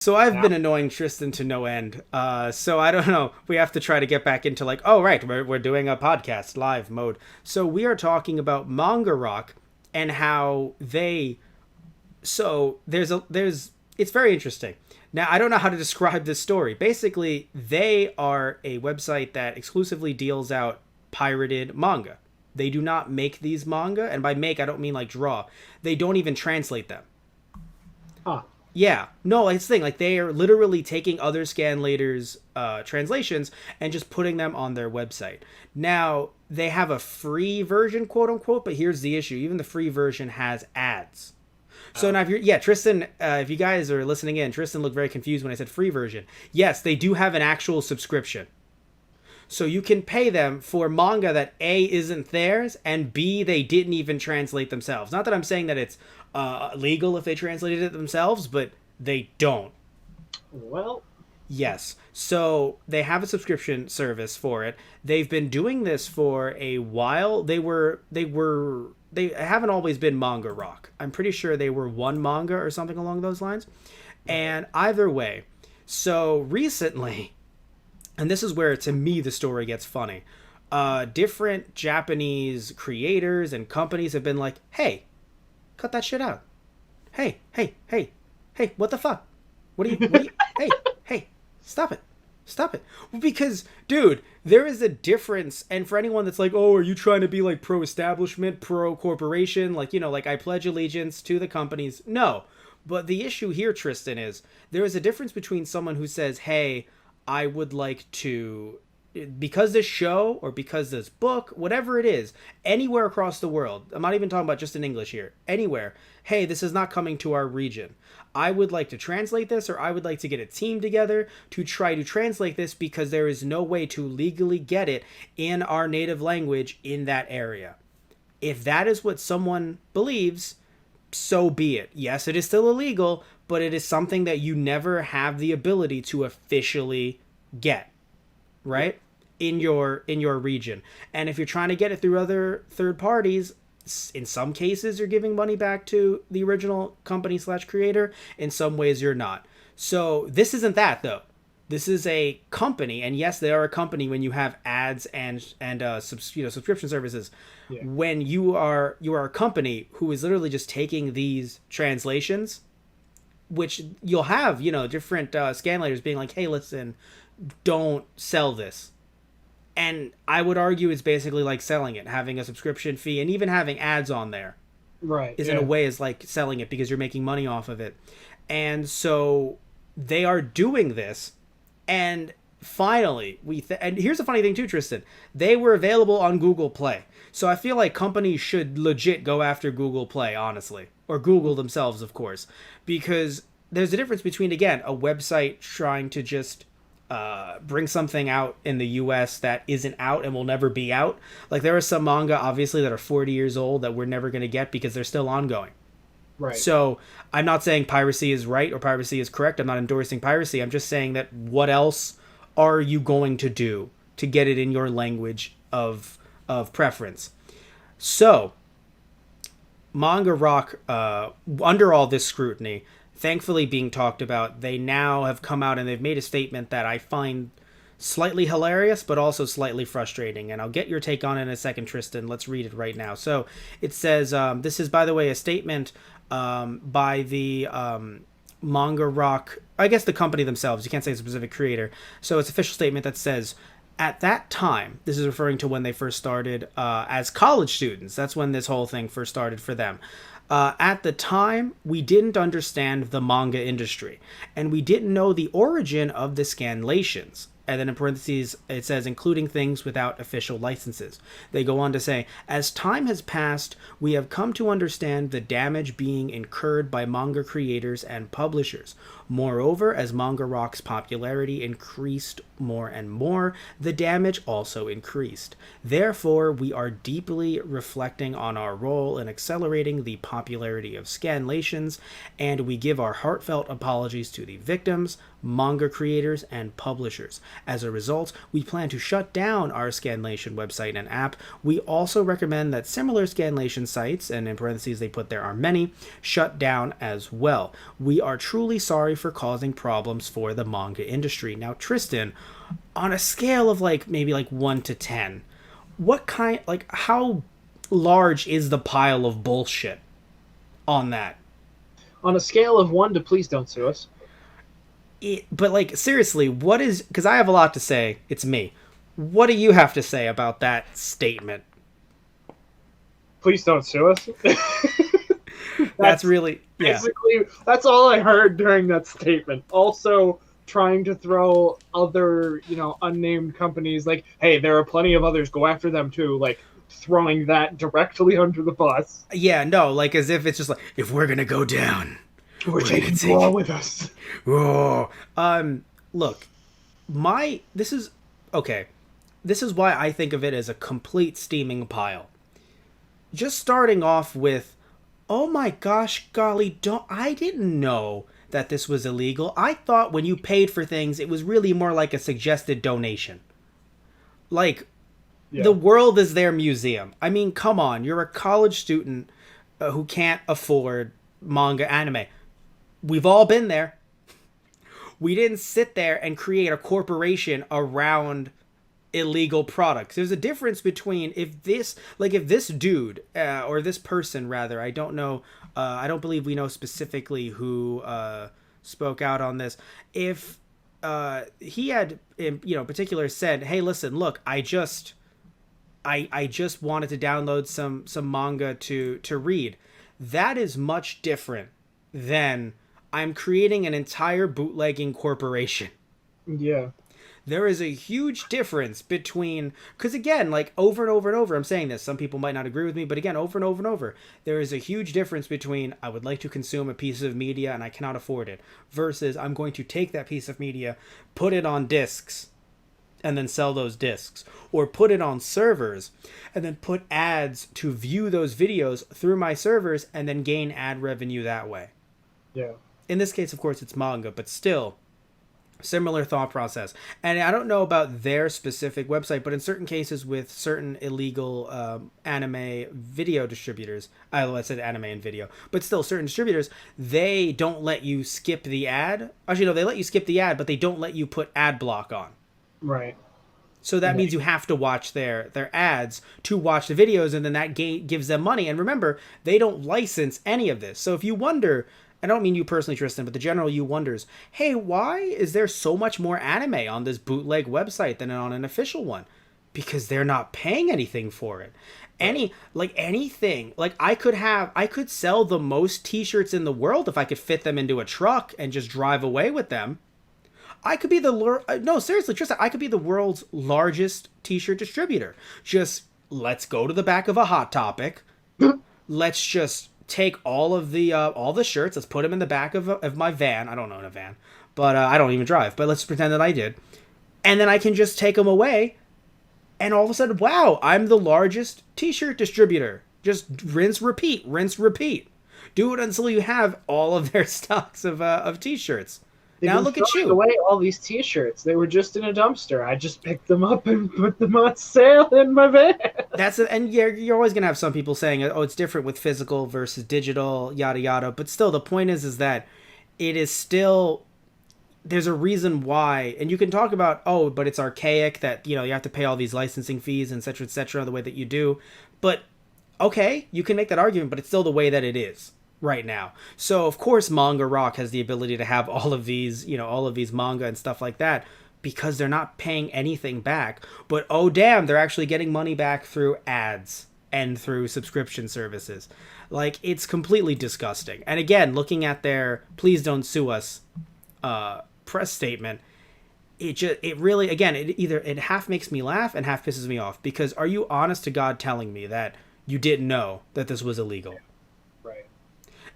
So I've Yeah. been annoying Tristan to no end. So I don't know. We have to try to get back into like, oh right, we're doing a podcast live mode. So we are talking about Manga Rock and how they. So there's it's very interesting. Now I don't know how to describe this story. Basically, they are a website that exclusively deals out pirated manga. They do not make these manga, and by make I don't mean like draw. They don't even translate them. Huh. Yeah, no, it's the thing. Like they are literally taking other scanlators' translations and just putting them on their website. Now they have a free version, quote unquote, but here's the issue: even the free version has ads. So Oh. now, if you're, yeah, Tristan, if you guys are listening in, Tristan looked very confused when I said free version. Yes, they do have an actual subscription. So you can pay them for manga that A isn't theirs and B they didn't even translate themselves. Not that I'm saying that it's legal if they translated it themselves, but they don't. Well, Yes. So they have a subscription service for it. They've been doing this for a while. They haven't always been Manga Rock. I'm pretty sure they were one manga or something along those lines. right. And either way, so recently, and this is where to me the story gets funny. Different Japanese creators and companies have been like, "Hey, cut that shit out. Hey, what the fuck? Hey, hey, stop it. Stop it." Well, because, dude, there is a difference. And for anyone that's like, oh, are you trying to be like pro establishment, pro corporation? Like, like I pledge allegiance to the companies. No. But the issue here, Tristan, is there is a difference between someone who says, hey, I would like to, because this show or because this book, whatever it is, anywhere across the world, I'm not even talking about just in English here, anywhere, hey, this is not coming to our region. I would like to translate this, or I would like to get a team together to try to translate this because there is no way to legally get it in our native language in that area. If that is what someone believes, so be it. Yes, it is still illegal, but it is something that you never have the ability to officially get, Yeah. right? In your region. And if you're trying to get it through other third parties, in some cases you're giving money back to the original company slash creator, in some ways you're not. So this isn't that though. This is a company, and yes, they are a company when you have ads and subscription services. Yeah. When you are a company who is literally just taking these translations, which you'll have different scanlators being like, hey, listen, don't sell this. And I would argue it's basically like selling it, having a subscription fee and even having ads on there Right. is in a Yeah. way is like selling it because you're making money off of it. And so they are doing this, and finally and here's the funny thing too, Tristan, they were available on Google Play. So I feel like companies should legit go after Google Play, honestly, or Google themselves, of course, because there's a difference between, again, a website trying to just bring something out in the US that isn't out and will never be out. Like there are some manga obviously that are 40 years old that we're never going to get because they're still ongoing. Right. So I'm not saying piracy is right or piracy is correct. I'm not endorsing piracy. I'm just saying that what else are you going to do to get it in your language of preference? So Manga Rock, under all this scrutiny, thankfully being talked about, they now have come out and they've made a statement that I find slightly hilarious, but also slightly frustrating. And I'll get your take on it in a second, Tristan. Let's read it right now. So it says, this is, by the way, a statement by the Manga Rock, I guess the company themselves. You can't say a specific creator. So it's an official statement that says, at that time, this is referring to when they first started as college students. That's when this whole thing first started for them. At the time, we didn't understand the manga industry, and we didn't know the origin of the scanlations. And then in parentheses, it says, including things without official licenses. They go on to say, as time has passed, we have come to understand the damage being incurred by manga creators and publishers. Moreover, as Manga Rock's popularity increased more and more, the damage also increased. Therefore, we are deeply reflecting on our role in accelerating the popularity of scanlations, and we give our heartfelt apologies to the victims, manga creators, and publishers. As a result, we plan to shut down our Scanlation website and app. We also recommend that similar Scanlation sites, and in parentheses they put there are many, shut down as well. We are truly sorry for causing problems for the manga industry. Now, Tristan, on a scale of like maybe like 1 to 10, how large is the pile of bullshit on that? On a scale of 1 to please don't sue us. But like seriously, what is, because I have a lot to say. It's me. What do you have to say about that statement? Please don't sue us. That's really, yeah. Basically, that's all I heard during that statement. Also, trying to throw other, unnamed companies, like, hey, there are plenty of others, go after them too, like, throwing that directly under the bus. Yeah, no, like as if it's just like, if we're gonna go down, we're taking you all with us. Oh, look, this is why I think of it as a complete steaming pile. Just starting off with, oh my gosh, golly, I didn't know that this was illegal. I thought when you paid for things, it was really more like a suggested donation. Like, yeah. The world is their museum. I mean, come on, you're a college student who can't afford manga anime. We've all been there. We didn't sit there and create a corporation around illegal products. There's a difference between if this dude or this person rather, I don't know, I don't believe we know specifically who spoke out on this. If he had, particular said, hey, listen, look, I just wanted to download some manga to read. That is much different than I'm creating an entire bootlegging corporation. Yeah. There is a huge difference between, because again, like over and over and over, I'm saying this, some people might not agree with me, but again, over and over and over, there is a huge difference between I would like to consume a piece of media and I cannot afford it, versus I'm going to take that piece of media, put it on discs, and then sell those discs, or put it on servers, and then put ads to view those videos through my servers, and then gain ad revenue that way. Yeah. In this case, of course, it's manga, but still, similar thought process. And I don't know about their specific website, but in certain cases with certain illegal anime video distributors, I said anime and video, but still certain distributors, they don't let you skip the ad. Actually, no, they let you skip the ad, but they don't let you put ad block on. Right. So that means you have to watch their ads to watch the videos, and then that gives them money. And remember, they don't license any of this. So if you wonder, I don't mean you personally, Tristan, but the general you wonders, hey, why is there so much more anime on this bootleg website than on an official one? Because they're not paying anything for it. Anything. Like I could sell the most t-shirts in the world if I could fit them into a truck and just drive away with them. I could be no, seriously, Tristan, I could be the world's largest t-shirt distributor. Just let's go to the back of a Hot Topic. Let's just take all the shirts. Let's put them in the back of my van. I don't own a van, but I don't even drive. But let's pretend that I did, and then I can just take them away. And all of a sudden, wow, I'm the largest t-shirt distributor. Just rinse, repeat. Do it until you have all of their stocks of t-shirts. Now look at you. Away all these t-shirts. They were just in a dumpster. I just picked them up and put them on sale in my van. And you're always going to have some people saying, oh, it's different with physical versus digital, yada, yada. But still, the point is that it is still, there's a reason why. And you can talk about, oh, but it's archaic that, you have to pay all these licensing fees, et cetera, the way that you do. But, okay, you can make that argument, but it's still the way that it is right now. So of course Manga Rock has the ability to have all of these manga and stuff like that because they're not paying anything back. But oh damn, they're actually getting money back through ads and through subscription services. Like, it's completely disgusting. And again, looking at their please don't sue us press statement, it really, again, it half makes me laugh and half pisses me off, because are you honest to God telling me that you didn't know that this was illegal?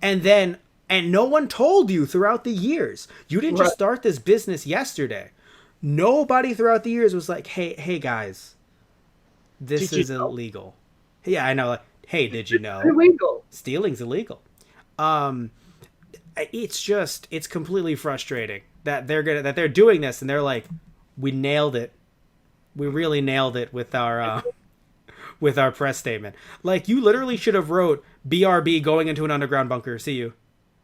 And no one told you throughout the years. You didn't just start this business yesterday. Nobody throughout the years was like, hey guys, this is illegal. Yeah, I know. Like, hey, did you know? Illegal. Stealing's illegal. It's completely frustrating that they're doing this, and they're like, we nailed it. We really nailed it with our press statement. Like, you literally should have wrote BRB going into an underground bunker. See you.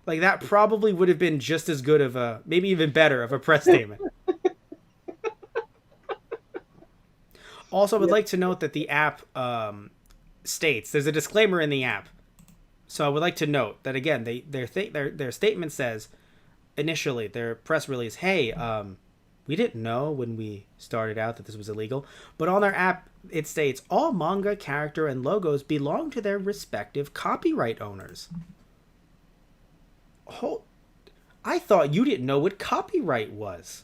Like, that probably would have been just as good of a, maybe even better of a press statement. Also, I would Yep. like to note that the app states, there's a disclaimer in the app. So I would like to note that, again, their statement says, initially, their press release, hey, we didn't know when we started out that this was illegal, but on their app, it states, all manga character and logos belong to their respective copyright owners. I thought you didn't know what copyright was.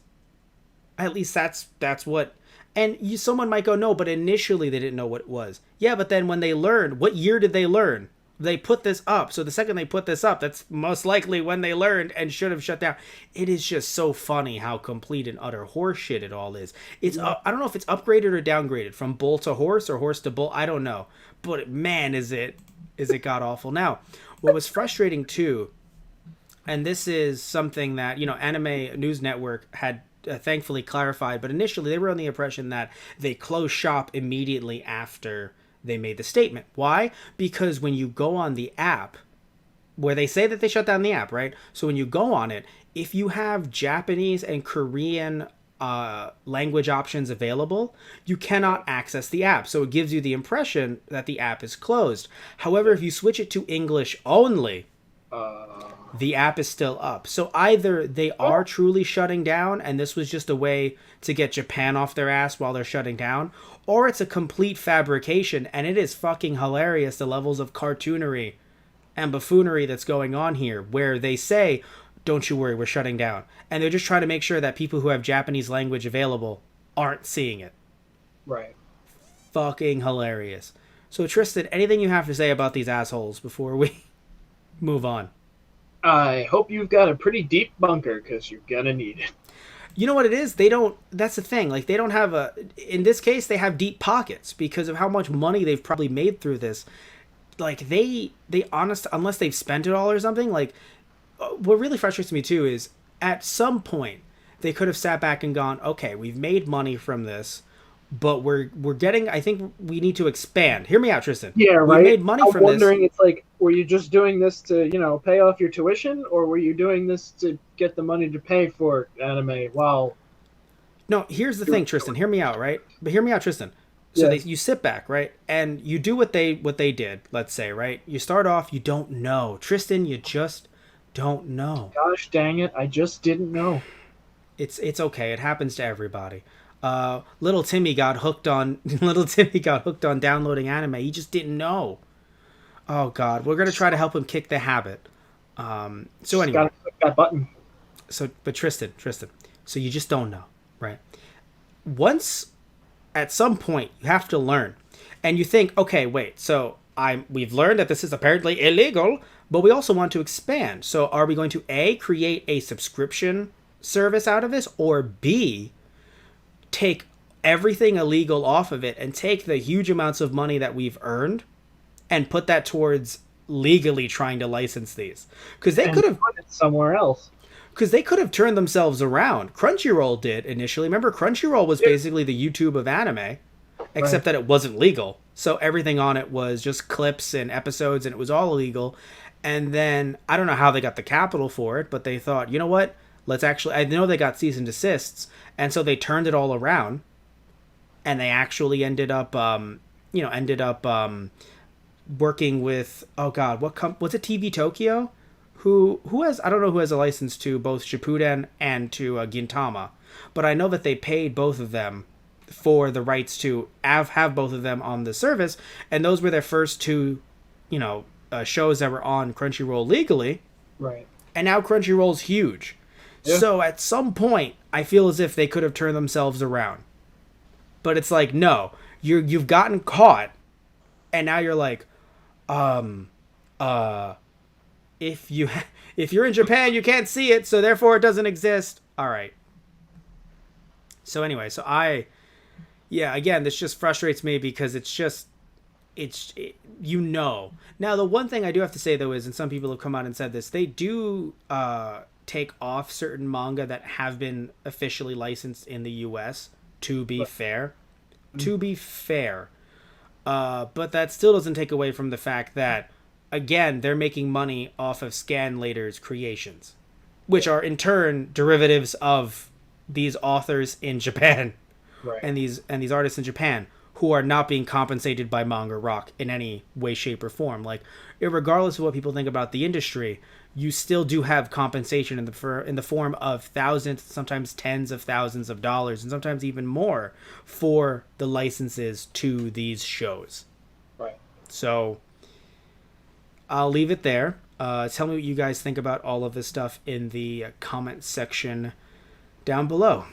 At least that's what. And someone might go, no, but initially they didn't know what it was. Yeah, but then when they learned, what year did they learn? They put this up. So the second they put this up, that's most likely when they learned and should have shut down. It is just so funny how complete and utter horseshit it all is. It's I don't know if it's upgraded or downgraded from bull to horse or horse to bull. I don't know. But man, is it god awful. Now, what was frustrating too, and this is something that, Anime News Network had thankfully clarified, but initially they were on the impression that they closed shop immediately after they made the statement. Why? Because when you go on the app, where they say that they shut down the app, right? So when you go on it, if you have Japanese and Korean language options available, you cannot access the app. So it gives you the impression that the app is closed. However, if you switch it to English only, the app is still up. So either they are truly shutting down and this was just a way to get Japan off their ass while they're shutting down, or it's a complete fabrication, and it is fucking hilarious, the levels of cartoonery and buffoonery that's going on here, where they say, don't you worry, we're shutting down. And they're just trying to make sure that people who have Japanese language available aren't seeing it. Right. Fucking hilarious. So Tristan, anything you have to say about these assholes before we move on? I hope you've got a pretty deep bunker, because you're gonna need it. You know what it is? They don't. That's the thing. Like, they don't have a. In this case, they have deep pockets because of how much money they've probably made through this. Like, they honest, unless they've spent it all or something. Like, what really frustrates me too is at some point they could have sat back and gone, okay, we've made money from this, but we're getting. I think we need to expand. Hear me out, Tristan. Yeah, right. We made money I'm from this. wondering, it's like, were you just doing this to, pay off your tuition, or were you doing this to get the money to pay for anime? Wow. No, here's the thing, Tristan. Hear me out, right? But hear me out, Tristan. So Yes. you sit back, right, and you do what they did. Let's say, right, you start off, you don't know, Tristan. You just don't know. Gosh dang it! I just didn't know. It's okay. It happens to everybody. Little Timmy got hooked on little Timmy got hooked on downloading anime. He just didn't know. Oh God, we're gonna try to help him kick the habit. So anyway, Got to click that button. but Tristan, so you just don't know, right? Once, at some point, you have to learn, and you think, okay, wait, so we've learned that this is apparently illegal, but we also want to expand. So are we going to A, create a subscription service out of this, or B, take everything illegal off of it and take the huge amounts of money that we've earned and put that towards legally trying to license these? Because they could have put it somewhere else. because they could have turned themselves around. Crunchyroll did initially. Remember, Crunchyroll was basically the YouTube of anime, except that it wasn't legal. So everything on it was just clips and episodes, and it was all illegal. And then I don't know how they got the capital for it, but they thought, you know what? Let's actually. I know they got cease and desists, and so they turned it all around, and they actually ended up, working with, oh God, was it TV Tokyo? Who has, I don't know who has a license to both Shippuden and to Gintama, but I know that they paid both of them for the rights to have both of them on the service, and those were their first two, shows that were on Crunchyroll legally. Right. And now Crunchyroll's huge. Yeah. So at some point, I feel as if they could have turned themselves around. But it's like, no, you've gotten caught, and now you're like, if you're in Japan, you can't see it, so therefore it doesn't exist. All right. So anyway, again, this just frustrates me because Now, the one thing I do have to say, though, is, and some people have come out and said this, they do take off certain manga that have been officially licensed in the U.S., to be fair. To be fair. But that still doesn't take away from the fact that again, they're making money off of Scanlator's creations, which are in turn derivatives of these authors in Japan Right. and these artists in Japan who are not being compensated by Manga Rock in any way, shape, or form. Like, regardless of what people think about the industry, you still do have compensation in the form of thousands, sometimes tens of thousands of dollars, and sometimes even more for the licenses to these shows. Right. So I'll leave it there. Tell me what you guys think about all of this stuff in the comment section down below.